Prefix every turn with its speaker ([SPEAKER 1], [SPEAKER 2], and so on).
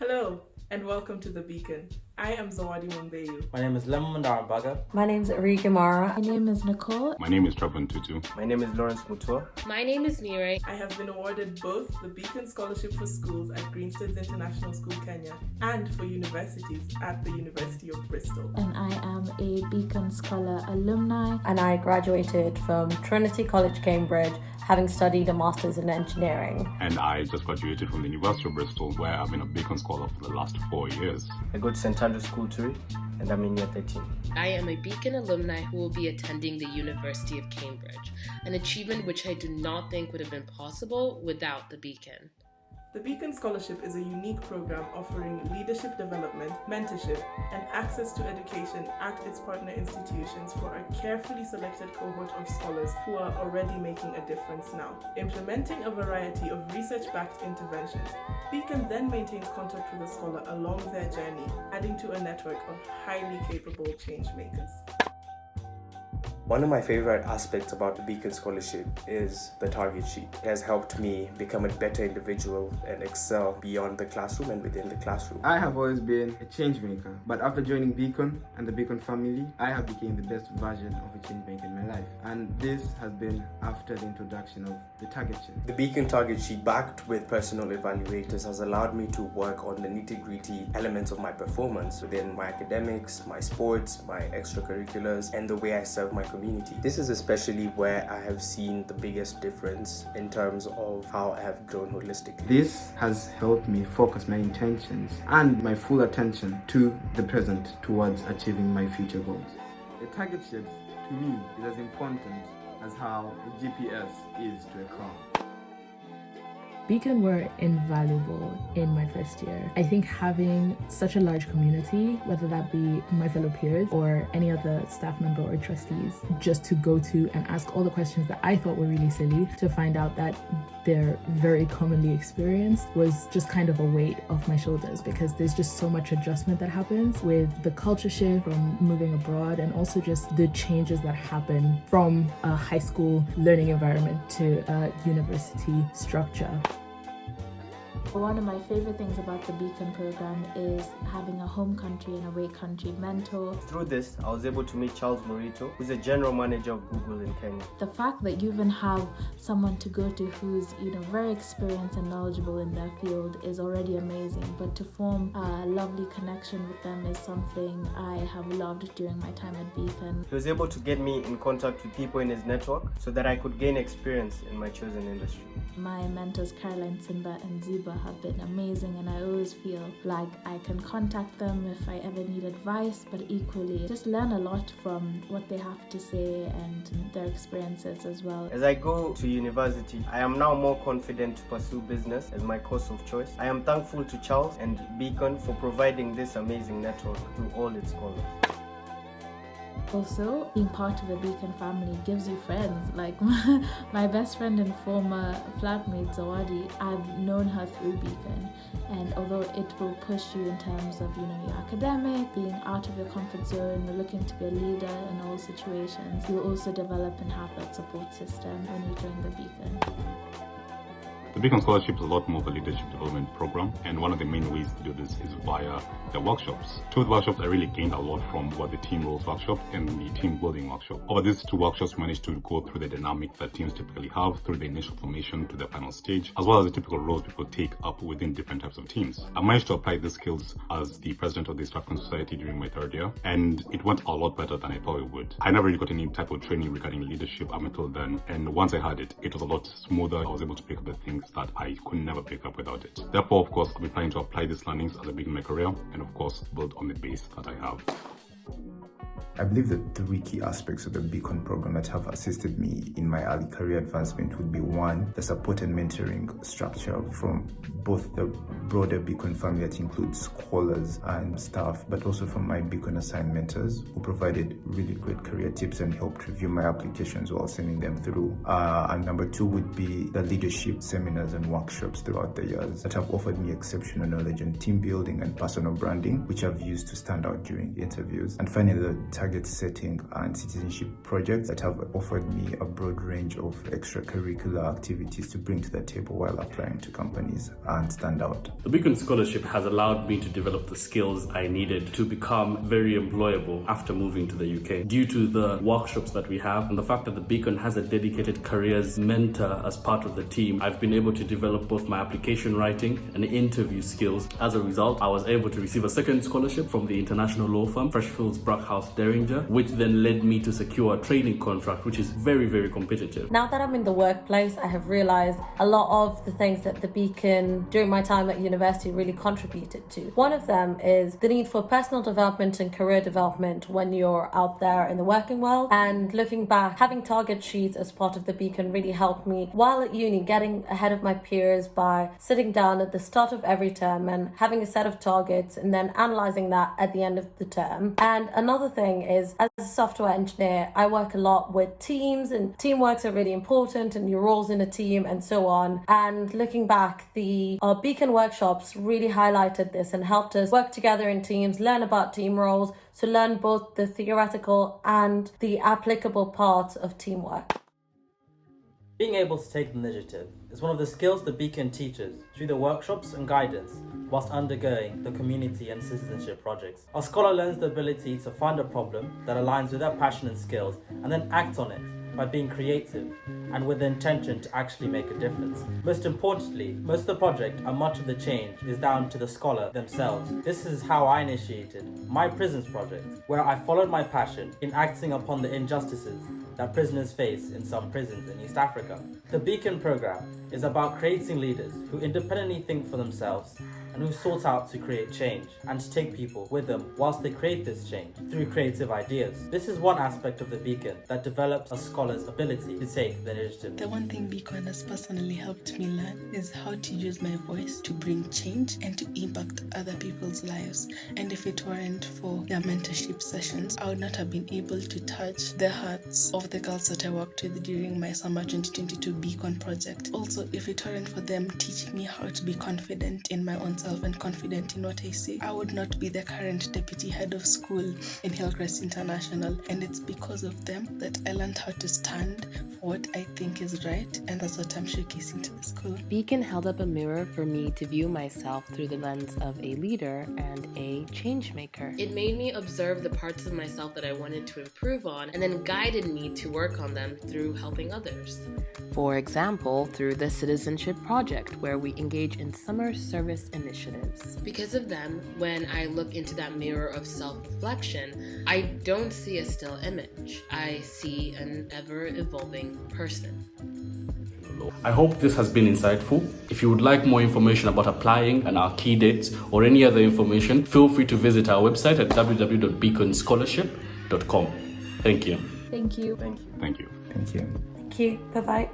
[SPEAKER 1] Hello, and welcome to The Beacon. I am Zawadi Mwambeyu.
[SPEAKER 2] My name is Lemon Mandara.
[SPEAKER 3] My name is Arika Mara.
[SPEAKER 4] My name is Nicole.
[SPEAKER 5] My name is Trevor Tutu.
[SPEAKER 6] My name is Lawrence Mutua.
[SPEAKER 7] My name is Nire.
[SPEAKER 1] I have been awarded both the Beacon Scholarship for Schools at Greenstones International School, Kenya, and for universities at the University of Bristol.
[SPEAKER 4] And I am a Beacon Scholar alumni.
[SPEAKER 3] And I graduated from Trinity College, Cambridge, having studied a Master's in Engineering.
[SPEAKER 5] And I just graduated from the University of Bristol, where I've been a Beacon Scholar for the last 4 years.
[SPEAKER 6] I go to St. Andrew's School too, and I'm in year 13.
[SPEAKER 7] I am a Beacon alumni who will be attending the University of Cambridge, an achievement which I do not think would have been possible without the Beacon.
[SPEAKER 1] The Beacon Scholarship is a unique program offering leadership development, mentorship, and access to education at its partner institutions for a carefully selected cohort of scholars who are already making a difference now, implementing a variety of research-backed interventions. Beacon then maintains contact with the scholar along their journey, adding to a network of highly capable change makers.
[SPEAKER 8] One of my favorite aspects about the Beacon Scholarship is the target sheet. It has helped me become a better individual and excel beyond the classroom and within the classroom.
[SPEAKER 9] I have always been a change maker, but after joining Beacon and the Beacon family, I have become the best version of a change maker in my life. And this has been after the introduction of the target sheet.
[SPEAKER 8] The Beacon target sheet, backed with personal evaluators, has allowed me to work on the nitty-gritty elements of my performance within my academics, my sports, my extracurriculars, and the way I serve my community. This is especially where I have seen the biggest difference in terms of how I have grown holistically.
[SPEAKER 9] This has helped me focus my intentions and my full attention to the present towards achieving my future goals. The target sheet to me is as important as how a GPS is to a car.
[SPEAKER 10] Beacon were invaluable in my first year. I think having such a large community, whether that be my fellow peers or any other staff member or trustees, just to go to and ask all the questions that I thought were really silly, to find out that they're very commonly experienced, was just kind of a weight off my shoulders, because there's just so much adjustment that happens with the culture shift from moving abroad, and also just the changes that happen from a high school learning environment to a university structure.
[SPEAKER 4] One of my favorite things about the Beacon program is having a home country and away country mentor.
[SPEAKER 6] Through this, I was able to meet Charles Morito, who's the general manager of Google in Kenya.
[SPEAKER 4] The fact that you even have someone to go to who's very experienced and knowledgeable in their field is already amazing, but to form a lovely connection with them is something I have loved during my time at Beacon.
[SPEAKER 6] He was able to get me in contact with people in his network so that I could gain experience in my chosen industry.
[SPEAKER 4] My mentors Caroline, Simba and Ziba have been amazing, and I always feel like I can contact them if I ever need advice, but equally just learn a lot from what they have to say and their experiences as well.
[SPEAKER 6] As I go to university, I am now more confident to pursue business as my course of choice. I am thankful to Charles and Beacon for providing this amazing network to all its scholars.
[SPEAKER 4] Also, being part of the Beacon family gives you friends. Like my best friend and former flatmate Zawadi, I've known her through Beacon, and although it will push you in terms of your academic, being out of your comfort zone, looking to be a leader in all situations, you'll also develop and have that support system when you join the Beacon.
[SPEAKER 5] The Beacon Scholarship is a lot more of a leadership development program, and one of the main ways to do this is via the workshops. Two of the workshops I really gained a lot from were the team roles workshop and the team building workshop. Over these two workshops, we managed to go through the dynamic that teams typically have through the initial formation to the final stage, as well as the typical roles people take up within different types of teams. I managed to apply these skills as the president of the East African Society during my third year, and it went a lot better than I thought it would. I never really got any type of training regarding leadership up until then, and once I had it, it was a lot smoother. I was able to pick up the things that I could never pick up without it. Therefore, of course, I'll be planning to apply these learnings as I begin my career, and of course, build on the base that I have.
[SPEAKER 11] I believe that three key aspects of the Beacon program that have assisted me in my early career advancement would be: one, the support and mentoring structure from both the broader Beacon family that includes scholars and staff, but also from my Beacon assigned mentors who provided really great career tips and helped review my applications while sending them through. And number two would be the leadership seminars and workshops throughout the years that have offered me exceptional knowledge on team building and personal branding, which I've used to stand out during interviews. And finally, the target setting and citizenship projects that have offered me a broad range of extracurricular activities to bring to the table while applying to companies and stand out.
[SPEAKER 2] The Beacon Scholarship has allowed me to develop the skills I needed to become very employable after moving to the UK. Due to the workshops that we have and the fact that the Beacon has a dedicated careers mentor as part of the team, I've been able to develop both my application writing and interview skills. As a result, I was able to receive a second scholarship from the international law firm Freshfields Brackhouse Derringer, which then led me to secure a training contract, which is very, very competitive.
[SPEAKER 3] Now that I'm in the workplace, I have realized a lot of the things that the Beacon during my time at university really contributed to. One of them is the need for personal development and career development when you're out there in the working world. And looking back, having target sheets as part of the Beacon really helped me while at uni, getting ahead of my peers by sitting down at the start of every term and having a set of targets and then analyzing that at the end of the term. And another thing is, as a software engineer, I work a lot with teams, and teamworks are really important, and your roles in a team and so on. And looking back, the Beacon workshops really highlighted this and helped us work together in teams, learn about team roles, so learn both the theoretical and the applicable parts of teamwork.
[SPEAKER 12] Being able to take the initiative is one of the skills the Beacon teaches through the workshops and guidance whilst undergoing the community and citizenship projects. Our scholar learns the ability to find a problem that aligns with their passion and skills and then act on it by being creative and with the intention to actually make a difference. Most importantly, most of the project and much of the change is down to the scholar themselves. This is how I initiated my prisons project, where I followed my passion in acting upon the injustices that prisoners face in some prisons in East Africa. The Beacon program is about creating leaders who independently think for themselves and who sought out to create change and to take people with them whilst they create this change through creative ideas. This is one aspect of the Beacon that develops a scholar's ability to take the initiative.
[SPEAKER 13] The one thing Beacon has personally helped me learn is how to use my voice to bring change and to impact other people's lives. And if it weren't for their mentorship sessions, I would not have been able to touch the hearts of the girls that I worked with during my summer 2022 Beacon project. Also, if it weren't for them teaching me how to be confident in my own self and confident in what I say, I would not be the current deputy head of school in Hillcrest International. And it's because of them that I learned how to stand for what I think is right, and that's what I'm showcasing to the school.
[SPEAKER 7] Beacon held up a mirror for me to view myself through the lens of a leader and a change maker. It made me observe the parts of myself that I wanted to improve on, and then guided me to work on them through helping others. For example, through the Citizenship Project, where we engage in summer service initiatives. Because of them, when I look into that mirror of self-reflection, I don't see a still image. I see an ever-evolving person.
[SPEAKER 2] I hope this has been insightful. If you would like more information about applying and our key dates or any other information, feel free to visit our website at www.beaconscholarship.com. Thank you.
[SPEAKER 4] Thank you.
[SPEAKER 11] Thank you.
[SPEAKER 3] Thank you. Bye-bye.